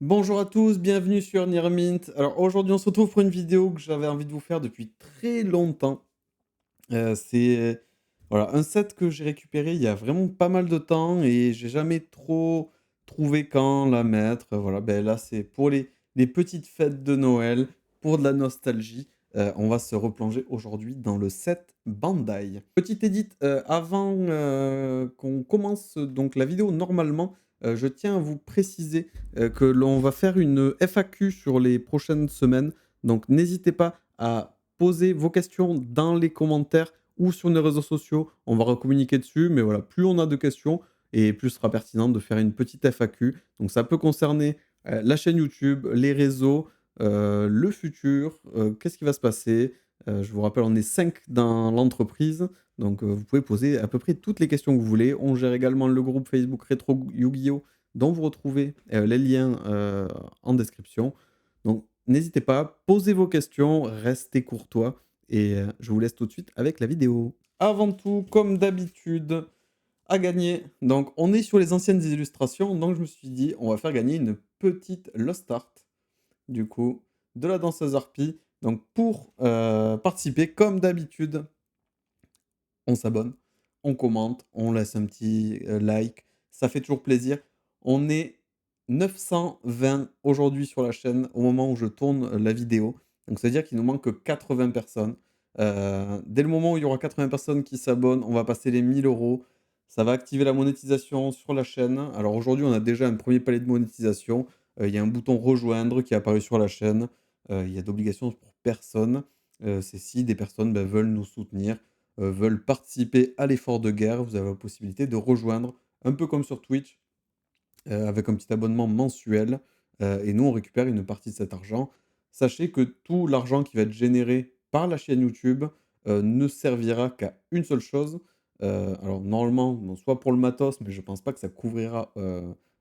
Bonjour à tous, bienvenue sur Nearmint. Alors aujourd'hui, on se retrouve pour une vidéo que j'avais envie de vous faire depuis très longtemps. C'est voilà, un set que j'ai récupéré il y a vraiment pas mal de temps et j'ai jamais trop trouvé quand la mettre. Voilà, ben là, c'est pour les petites fêtes de Noël, pour de la nostalgie. On va se replonger aujourd'hui dans le set Bandai. Petite édite avant qu'on commence donc la vidéo normalement. Je tiens à vous préciser que l'on va faire une FAQ sur les prochaines semaines. Donc n'hésitez pas à poser vos questions dans les commentaires ou sur nos réseaux sociaux. On va recommuniquer dessus, mais voilà, plus on a de questions et plus ce sera pertinent de faire une petite FAQ. Donc ça peut concerner la chaîne YouTube, les réseaux, le futur, qu'est-ce qui va se passer. Je vous rappelle, on est 5 dans l'entreprise, donc vous pouvez poser à peu près toutes les questions que vous voulez. On gère également le groupe Facebook Rétro Yu-Gi-Oh! Dont vous retrouvez les liens en description. Donc n'hésitez pas, posez vos questions, restez courtois et je vous laisse tout de suite avec la vidéo. Avant tout, comme d'habitude, à gagner. Donc on est sur les anciennes illustrations, donc je me suis dit on va faire gagner une petite Lost Art, du coup, de la danseuse harpie. Donc pour participer, comme d'habitude, on s'abonne, on commente, on laisse un petit like, ça fait toujours plaisir. On est 920 aujourd'hui sur la chaîne au moment où je tourne la vidéo. Donc ça veut dire qu'il nous manque que 80 personnes. Dès le moment où il y aura 80 personnes qui s'abonnent, on va passer les 1000 euros. Ça va activer la monétisation sur la chaîne. Alors aujourd'hui, on a déjà un premier palier de monétisation. Il y a un bouton rejoindre qui est apparu sur la chaîne. Il y a d'obligations pour personne. C'est si des personnes veulent nous soutenir, veulent participer à l'effort de guerre, vous avez la possibilité de rejoindre, un peu comme sur Twitch, avec un petit abonnement mensuel, et nous, on récupère une partie de cet argent. Sachez que tout l'argent qui va être généré par la chaîne YouTube, ne servira qu'à une seule chose. Alors normalement, bon, soit pour le matos, mais je pense pas que ça couvrira,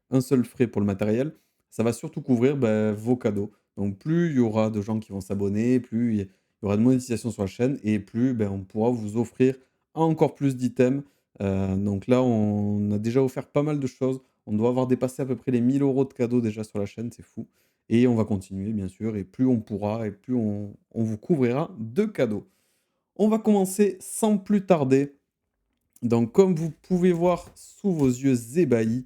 un seul frais pour le matériel. Ça va surtout couvrir, vos cadeaux. Donc plus il y aura de gens qui vont s'abonner, plus il y aura de monétisation sur la chaîne et plus, on pourra vous offrir encore plus d'items. Donc là, on a déjà offert pas mal de choses. On doit avoir dépassé à peu près les 1000 euros de cadeaux déjà sur la chaîne, c'est fou. Et on va continuer, bien sûr, et plus on pourra, et plus on vous couvrira de cadeaux. On va commencer sans plus tarder. Donc, comme vous pouvez voir sous vos yeux ébahis,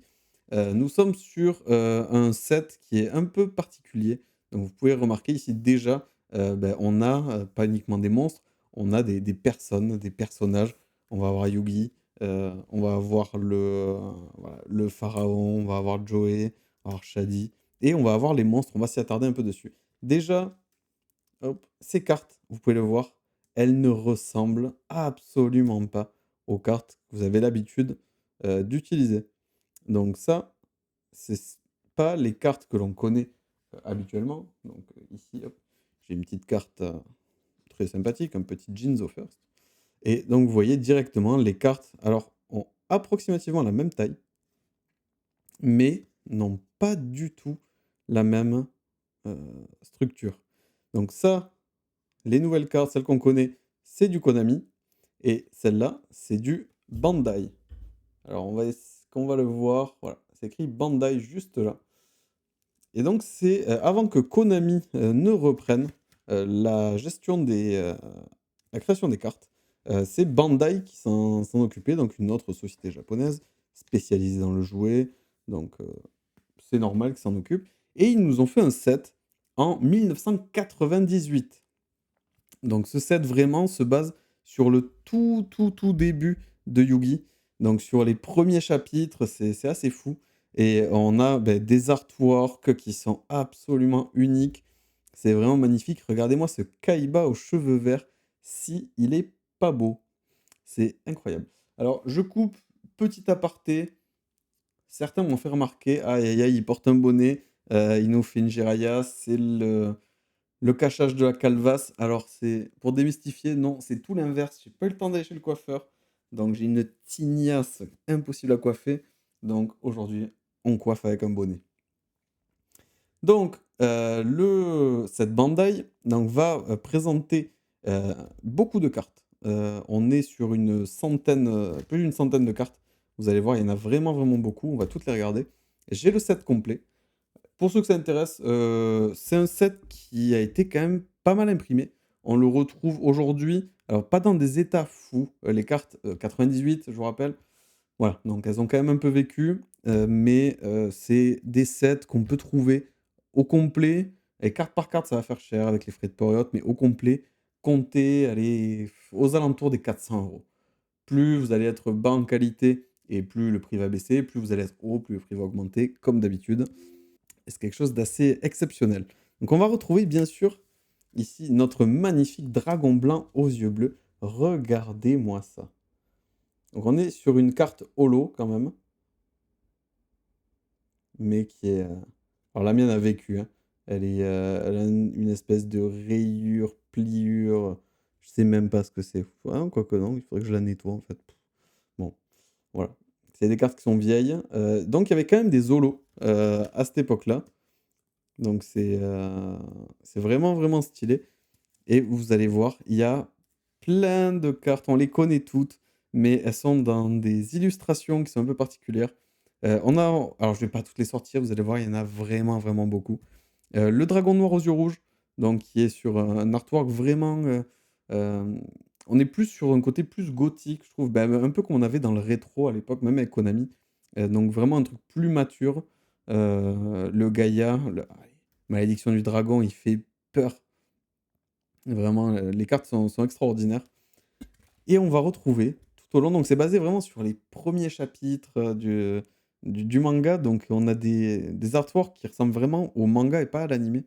nous sommes sur un set qui est un peu particulier. Donc, vous pouvez remarquer ici déjà, on a pas uniquement des monstres, on a des personnes, des personnages. On va avoir Yugi, on va avoir voilà, le pharaon, on va avoir Joey, on va avoir Shadi, et on va avoir les monstres. On va s'y attarder un peu dessus. Déjà, hop, ces cartes, vous pouvez le voir, elles ne ressemblent absolument pas aux cartes que vous avez l'habitude d'utiliser. Donc ça, c'est pas les cartes que l'on connaît habituellement. Donc ici, hop, j'ai une petite carte très sympathique, un petit Jinzo First. Et donc vous voyez directement les cartes, alors ont approximativement la même taille, mais n'ont pas du tout la même structure. Donc ça, les nouvelles cartes, celles qu'on connaît, c'est du Konami. Et celle-là, c'est du Bandai. Alors on va le voir, voilà, c'est écrit Bandai juste là. Et donc c'est avant que Konami ne reprenne la gestion la création des cartes, c'est Bandai qui s'en occupait, donc une autre société japonaise spécialisée dans le jouet. Donc c'est normal qu'ils s'en occupent. Et ils nous ont fait un set en 1998. Donc ce set vraiment se base sur le tout début de Yugi. Donc sur les premiers chapitres, c'est assez fou. Et on a des artworks qui sont absolument uniques. C'est vraiment magnifique. Regardez-moi ce Kaiba aux cheveux verts. Si il est pas beau. C'est incroyable. Alors je coupe, petit aparté. Certains m'ont fait remarquer, aïe aïe aïe, il porte un bonnet. Il nous fait une Jiraiya. C'est le cachage de la calvasse, alors c'est pour démystifier, non, c'est tout l'inverse. J'ai pas eu le temps d'aller chez le coiffeur, donc j'ai une tignasse impossible à coiffer. Donc aujourd'hui, on coiffe avec un bonnet. Donc, cette Bandai donc, va présenter beaucoup de cartes. On est sur une centaine, plus d'une centaine de cartes. Vous allez voir, il y en a vraiment beaucoup. On va toutes les regarder. J'ai le set complet. pour ceux que ça intéresse, c'est un set qui a été quand même pas mal imprimé. On le retrouve aujourd'hui, alors pas dans des états fous, les cartes, 98 je vous rappelle. Voilà, donc elles ont quand même un peu vécu, mais c'est des sets qu'on peut trouver au complet et carte par carte, ça va faire cher avec les frais de port et autres, mais au complet, comptez, allez, aux alentours des 400 €. Plus vous allez être bas en qualité et plus le prix va baisser, plus vous allez être haut, plus le prix va augmenter, comme d'habitude. Et c'est quelque chose d'assez exceptionnel. Donc on va retrouver bien sûr ici notre magnifique dragon blanc aux yeux bleus. Regardez-moi ça. Donc on est sur une carte holo quand même, mais qui est... Alors la mienne a vécu, hein. Elle a une espèce de rayure, pliure. Je sais même pas ce que c'est. Ah, quoique non, il faudrait que je la nettoie en fait. Bon, voilà. C'est des cartes qui sont vieilles. Donc il y avait quand même des holos à cette époque-là. Donc c'est vraiment, vraiment stylé. Et vous allez voir, il y a plein de cartes, on les connaît toutes, mais elles sont dans des illustrations qui sont un peu particulières. On a alors je vais pas toutes les sortir, vous allez voir, il y en a vraiment, vraiment beaucoup. Le dragon noir aux yeux rouges, donc qui est sur un artwork vraiment, hem, on est plus sur un côté plus gothique, je trouve, bah, un peu comme on avait dans le rétro à l'époque, même avec Konami. Donc vraiment un truc plus mature. Le Gaïa, Malédiction du dragon, il fait peur. Vraiment, les cartes sont extraordinaires et on va retrouver tout au long, donc c'est basé vraiment sur les premiers chapitres, du manga, donc on a des artworks qui ressemblent vraiment au manga et pas à l'animé.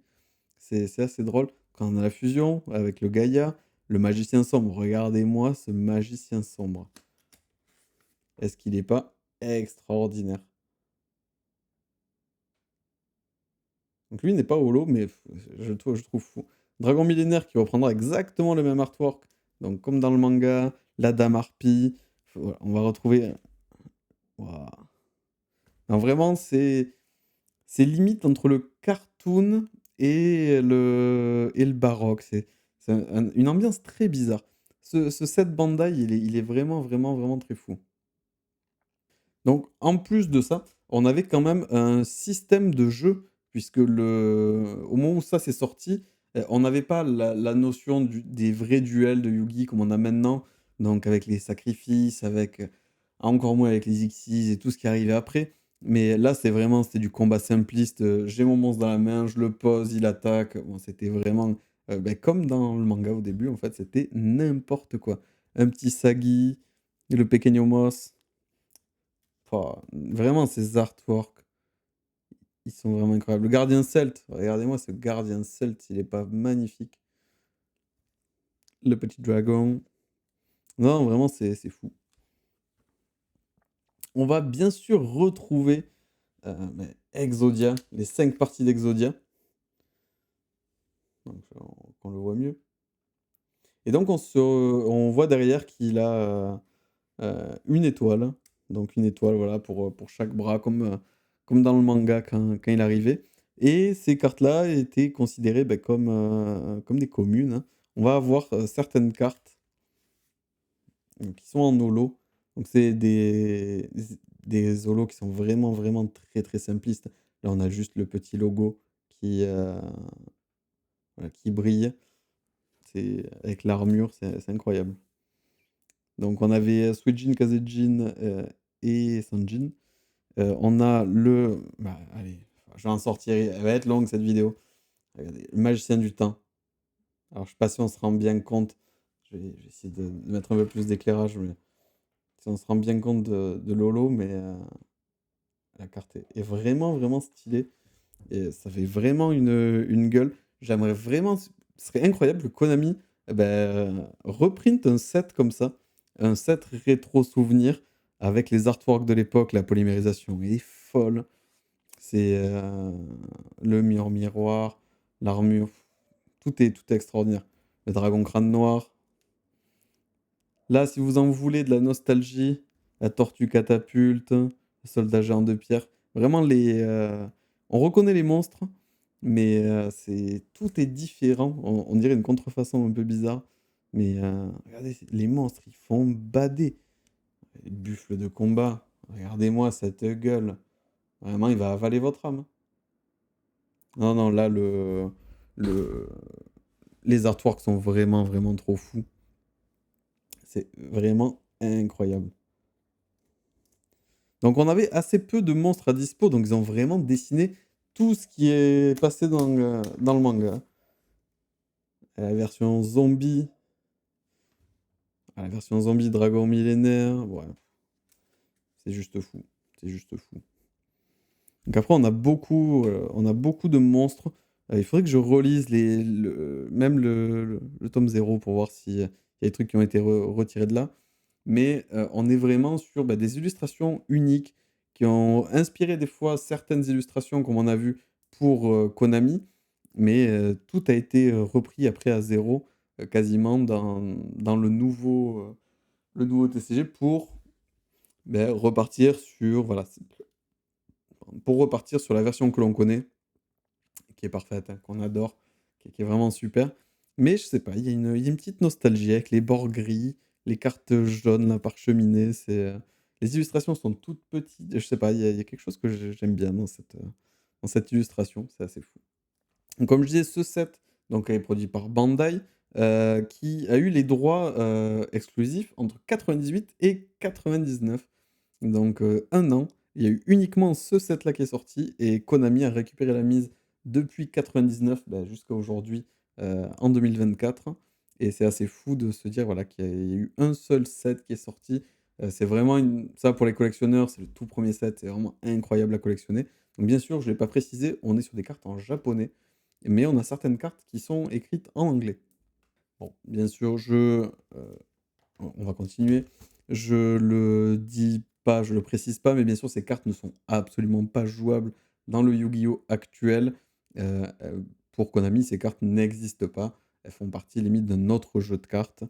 C'est assez drôle. Quand on a la fusion avec le Gaïa, le magicien sombre. Regardez-moi ce magicien sombre. Est-ce qu'il est pas extraordinaire? Donc lui n'est pas holo, mais je trouve fou. Dragon millénaire qui reprendra exactement le même artwork, donc comme dans le manga, la dame harpie. Voilà, on va retrouver. Waouh! Non, vraiment, c'est limite entre le cartoon et le baroque. C'est une ambiance très bizarre. Ce set Bandai, il est vraiment, vraiment, vraiment très fou. Donc, en plus de ça, on avait quand même un système de jeu, puisque au moment où ça s'est sorti, on n'avait pas la notion des vrais duels de Yugi comme on a maintenant, donc avec les sacrifices, avec, encore moins avec les Xyz et tout ce qui arrivait après. Mais là, c'était du combat simpliste, j'ai mon monstre dans la main, je le pose, il attaque. Bon, c'était vraiment, comme dans le manga au début, en fait, c'était n'importe quoi. Un petit Sagi, le Pequeño Moss. Pouah, vraiment ces artworks, ils sont vraiment incroyables. Le gardien celte, regardez-moi ce gardien celte, il est pas magnifique? Le petit dragon. Non, vraiment c'est fou. On va bien sûr retrouver, Exodia, les 5 parties d'Exodia, donc qu'on le voit mieux et donc on voit derrière qu'il a, une étoile, donc une étoile, voilà, pour chaque bras comme dans le manga quand il arrivait et ces cartes-là étaient considérées, comme des communes, hein. On va avoir, certaines cartes, qui sont en holo, donc c'est des holos qui sont vraiment, vraiment très, très simplistes. Là, on a juste le petit logo voilà, qui brille, c'est avec l'armure, c'est incroyable. Donc on avait, Suijin, Kazejin, et Sanjin. On a allez, je vais en sortir, elle va être longue cette vidéo. Regardez, le magicien du temps. Alors je sais pas si on se rend bien compte, je vais essayer de mettre un peu plus d'éclairage, mais si on se rend bien compte de Lolo, mais la carte est vraiment, vraiment stylée et ça fait vraiment une gueule. J'aimerais vraiment ce serait incroyable que Konami, reprint un set comme ça, un set rétro souvenir avec les artworks de l'époque, la polymérisation est folle. C'est, le miroir, l'armure, tout est extraordinaire. Le dragon crâne noir. Là, si vous en voulez de la nostalgie, la tortue catapulte, le soldat géant de pierre, vraiment on reconnaît les monstres, mais tout est différent. On dirait une contrefaçon un peu bizarre, mais regardez, les monstres, ils font bader. Les buffles de combat, regardez-moi cette gueule. Vraiment, il va avaler votre âme. Non, non, là, le les artworks sont vraiment, vraiment trop fous. C'est vraiment incroyable. Donc on avait assez peu de monstres à dispo, donc ils ont vraiment dessiné tout ce qui est passé dans le manga. La version zombie la version zombie dragon millénaire, ouais, c'est juste fou, c'est juste fou. Donc après on a beaucoup de monstres. Il faudrait que je relise le tome 0 pour voir s'il y a des trucs qui ont été retirés de là. Mais on est vraiment sur, bah, des illustrations uniques qui ont inspiré des fois certaines illustrations comme on a vu pour, Konami, mais tout a été, repris après à zéro quasiment dans le nouveau TCG pour, beh, repartir sur voilà, pour repartir sur la version que l'on connaît, qui est parfaite, hein, qu'on adore, qui est vraiment super. Mais je sais pas, il y a une petite nostalgie avec les bords gris, les cartes jaunes là par cheminée, les illustrations sont toutes petites, je sais pas, il y a quelque chose que j'aime bien dans cette illustration, c'est assez fou. Donc comme je disais, ce set donc est produit par Bandai, qui a eu les droits, exclusifs entre 98 et 99. Donc 1 an, il y a eu uniquement ce set-là qui est sorti et Konami a récupéré la mise depuis 99, bah, jusqu'à aujourd'hui, en 2024 et c'est assez fou de se dire, voilà, qu'il y a eu un seul set qui est sorti. C'est vraiment une ça pour les collectionneurs, c'est le tout premier set, c'est vraiment incroyable à collectionner. Donc bien sûr, je ne l'ai pas précisé, on est sur des cartes en japonais, mais on a certaines cartes qui sont écrites en anglais. Bon, bien sûr, on va continuer. Je le dis pas, je le précise pas, mais bien sûr, ces cartes ne sont absolument pas jouables dans le Yu-Gi-Oh! Actuel. Pour Konami, ces cartes n'existent pas. Elles font partie limite d'un autre jeu de cartes,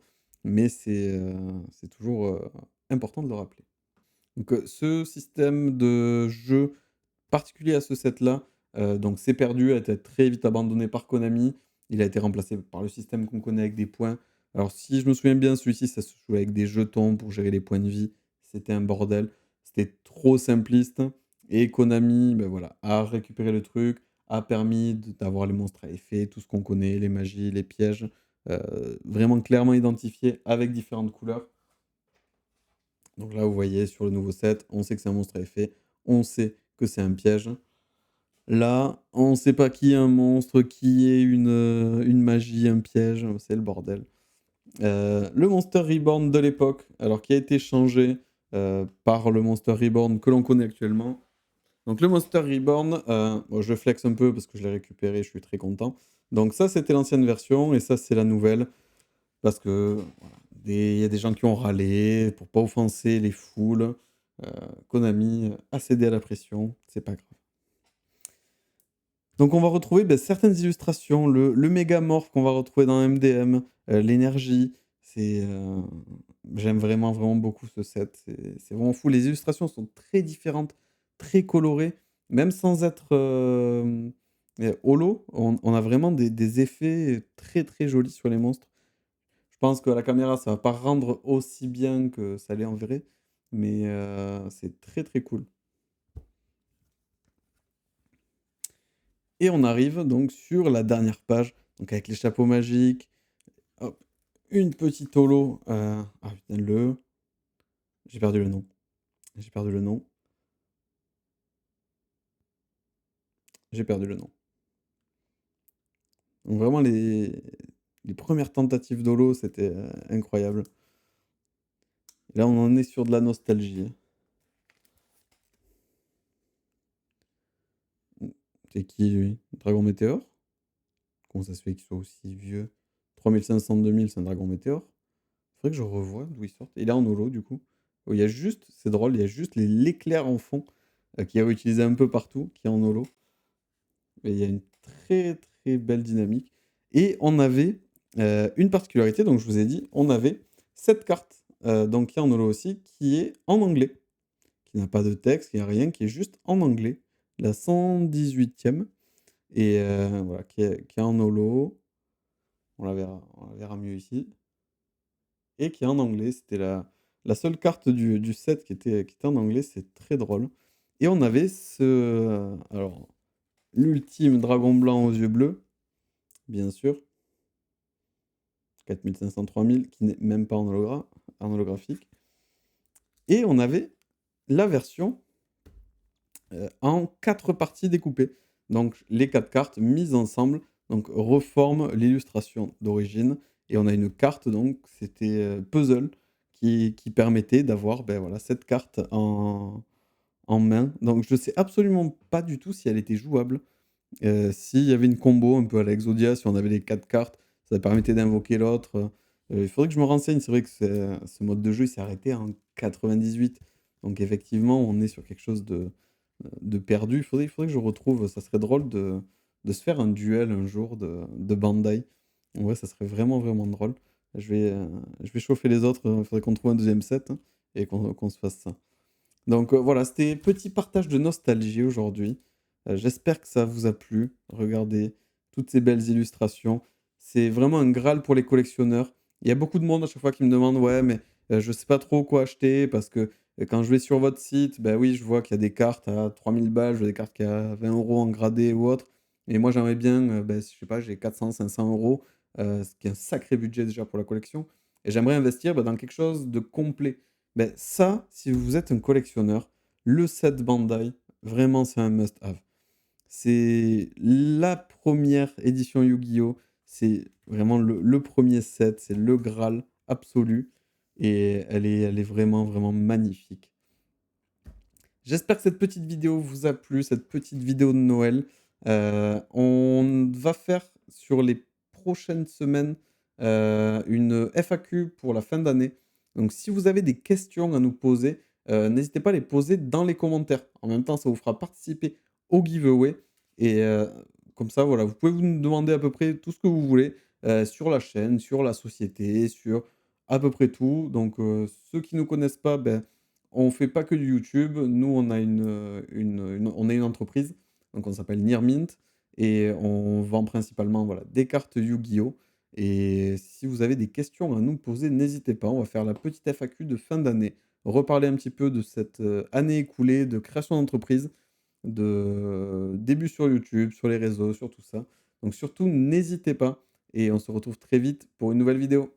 mais c'est toujours, important de le rappeler. Donc, ce système de jeu particulier à ce set-là, donc c'est perdu, a été très vite abandonné par Konami. Il a été remplacé par le système qu'on connaît avec des points. Alors si je me souviens bien, celui-ci, ça se jouait avec des jetons pour gérer les points de vie. C'était un bordel. C'était trop simpliste et Konami, ben voilà, a récupéré le truc, a permis d'avoir les monstres à effet, tout ce qu'on connaît, les magies, les pièges, vraiment clairement identifiés avec différentes couleurs. Donc là, vous voyez sur le nouveau set, on sait que c'est un monstre à effet, on sait que c'est un piège. Là, on ne sait pas qui est un monstre, qui est une magie, un piège, c'est le bordel. Le Monster Reborn de l'époque, alors qui a été changé, par le Monster Reborn que l'on connaît actuellement. Donc le Monster Reborn, bon je flex un peu parce que je l'ai récupéré, je suis très content. Donc ça, c'était l'ancienne version et ça, c'est la nouvelle parce que, voilà, il y a des gens qui ont râlé pour pas offenser les foules. Konami a cédé à la pression, c'est pas grave. Donc on va retrouver, bah, certaines illustrations, le mégamorph qu'on va retrouver dans MDM, l'énergie, j'aime vraiment, vraiment beaucoup ce set, c'est vraiment fou. Les illustrations sont très différentes, très colorées, même sans être, holo, on a vraiment des effets très, très jolis sur les monstres. Je pense qu'à la caméra, ça va pas rendre aussi bien que ça l'est en vrai, mais c'est très, très cool. Et on arrive donc sur la dernière page, donc avec les chapeaux magiques. Hop, une petite holo, ah putain j'ai perdu le nom, j'ai perdu le nom, j'ai perdu le nom. Donc vraiment les premières tentatives d'holo, c'était, incroyable. Et là, on en est sur de la nostalgie, hein. Mmh, c'est qui lui? Dragon Météore? Comment ça se fait qu'il soit aussi vieux? 3500-2000, c'est un dragon météore? Faudrait que je revoie d'où il sort. Il est en holo du coup. Oh, il y a juste c'est drôle, il y a juste l'éclair en fond, qui est réutilisé un peu partout, qui est en holo. Et il y a une très, très belle dynamique et on avait, une particularité, donc je vous ai dit, on avait cette carte, donc qui est en holo aussi, qui est en anglais, qui n'a pas de texte, qui a rien, qui est juste en anglais, la 118e et voilà, qui est en holo. On la verra mieux ici et qui est en anglais. C'était la seule carte du set qui était en anglais, c'est très drôle et on avait alors l'ultime dragon blanc aux yeux bleus, bien sûr, 4500-3000, qui n'est même pas en holographique. Et on avait la version en 4 parties découpées. Donc les 4 cartes mises ensemble, donc reforment l'illustration d'origine et on a une carte donc c'était, puzzle qui permettait d'avoir, ben voilà, cette carte en main. Donc je sais absolument pas du tout si elle était jouable, s'il y avait une combo un peu à la Exodia, si on avait les 4 cartes, ça permettait d'invoquer l'autre, il faudrait que je me renseigne. C'est vrai que ce mode de jeu, il s'est arrêté en 98, donc effectivement, on est sur quelque chose de perdu. Il faudrait que je retrouve, ça serait drôle de se faire un duel un jour de Bandai. En vrai, ça serait vraiment, vraiment drôle. Je vais chauffer les autres, il faudrait qu'on trouve un deuxième set, hein, et qu'on se fasse ça. Donc voilà, c'était petit partage de nostalgie aujourd'hui. J'espère que ça vous a plu. Regardez toutes ces belles illustrations. C'est vraiment un graal pour les collectionneurs. Il y a beaucoup de monde à chaque fois qui me demande: «Ouais, mais je sais pas trop quoi acheter parce que, quand je vais sur votre site, bah, oui, je vois qu'il y a des cartes à 3000 balles, je vois des cartes qui à 20 euros en gradé ou autre et moi j'aimerais bien, je sais pas, j'ai 400-500 €, ce qui est un sacré budget déjà pour la collection et j'aimerais investir, dans quelque chose de complet». Beh, ça, si vous êtes un collectionneur, le set Bandai, vraiment, c'est un must have. C'est la première édition Yu-Gi-Oh! C'est vraiment le 1er set, c'est le graal absolu et elle est vraiment, vraiment magnifique. J'espère que cette petite vidéo vous a plu, cette petite vidéo de Noël. On va faire sur les prochaines semaines, une FAQ pour la fin d'année. Donc si vous avez des questions à nous poser, n'hésitez pas à les poser dans les commentaires. En même temps, ça vous fera participer au giveaway et comme ça, voilà, vous pouvez vous nous demander à peu près tout ce que vous voulez, sur la chaîne, sur la société, sur à peu près tout. Donc ceux qui ne nous connaissent pas, on fait pas que du YouTube. Nous, on a une entreprise, donc on s'appelle Nearmint et on vend principalement, voilà, des cartes Yu-Gi-Oh! Et si vous avez des questions à nous poser, n'hésitez pas. On va faire la petite FAQ de fin d'année, reparler un petit peu de cette, année écoulée de création d'entreprise, de début sur YouTube, sur les réseaux, sur tout ça. Donc surtout, n'hésitez pas et on se retrouve très vite pour une nouvelle vidéo.